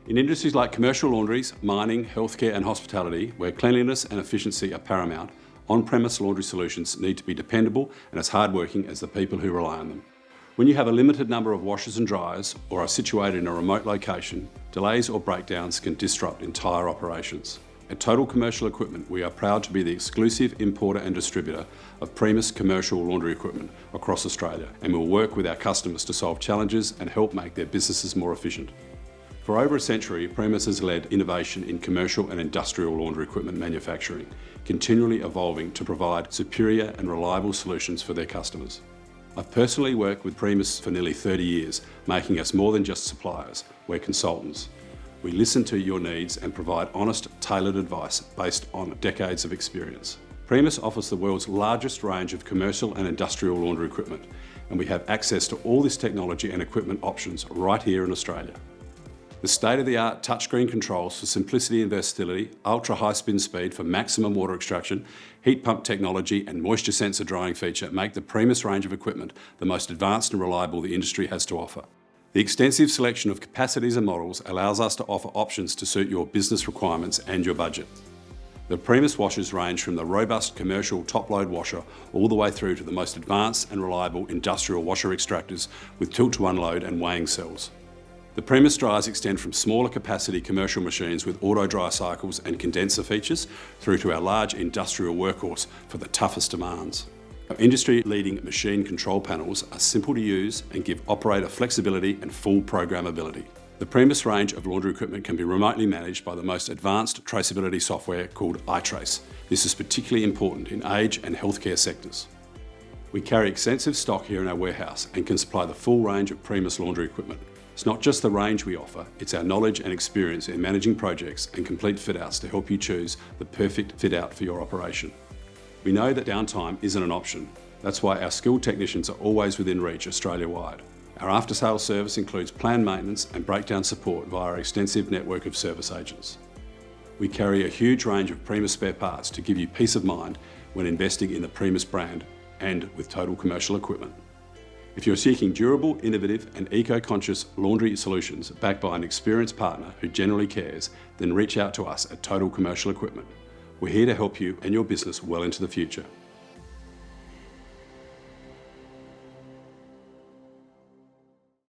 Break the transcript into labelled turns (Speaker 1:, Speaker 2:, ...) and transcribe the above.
Speaker 1: In industries like commercial laundries, mining, healthcare and hospitality, where cleanliness and efficiency are paramount, on-premise laundry solutions need to be dependable and as hardworking as the people who rely on them. When you have a limited number of washers and dryers or are situated in a remote location, delays or breakdowns can disrupt entire operations. At Total Commercial Equipment, we are proud to be the exclusive importer and distributor of Primus commercial laundry equipment across Australia, and we'll work with our customers to solve challenges and help make their businesses more efficient. For over a century, Primus has led innovation in commercial and industrial laundry equipment manufacturing, continually evolving to provide superior and reliable solutions for their customers. I've personally worked with Primus for nearly 30 years, making us more than just suppliers, we're consultants. We listen to your needs and provide honest, tailored advice based on decades of experience. Primus offers the world's largest range of commercial and industrial laundry equipment, and we have access to all this technology and equipment options right here in Australia. The state-of-the-art touchscreen controls for simplicity and versatility, ultra-high spin speed for maximum water extraction, heat pump technology and moisture sensor drying feature make the Primus range of equipment the most advanced and reliable the industry has to offer. The extensive selection of capacities and models allows us to offer options to suit your business requirements and your budget. The Primus washers range from the robust commercial top-load washer all the way through to the most advanced and reliable industrial washer extractors with tilt-to-unload and weighing cells. The Primus dryers extend from smaller capacity commercial machines with auto dry cycles and condenser features through to our large industrial workhorse for the toughest demands. Our industry-leading machine control panels are simple to use and give operator flexibility and full programmability. The Primus range of laundry equipment can be remotely managed by the most advanced traceability software called iTrace. This is particularly important in aged and healthcare sectors. We carry extensive stock here in our warehouse and can supply the full range of Primus laundry equipment. It's not just the range we offer, it's our knowledge and experience in managing projects and complete fit-outs to help you choose the perfect fit-out for your operation. We know that downtime isn't an option. That's why our skilled technicians are always within reach Australia-wide. Our after-sales service includes planned maintenance and breakdown support via our extensive network of service agents. We carry a huge range of Primus spare parts to give you peace of mind when investing in the Primus brand and with Total Commercial Equipment. If you're seeking durable, innovative and eco-conscious laundry solutions backed by an experienced partner who genuinely cares, then reach out to us at Total Commercial Equipment. We're here to help you and your business well into the future.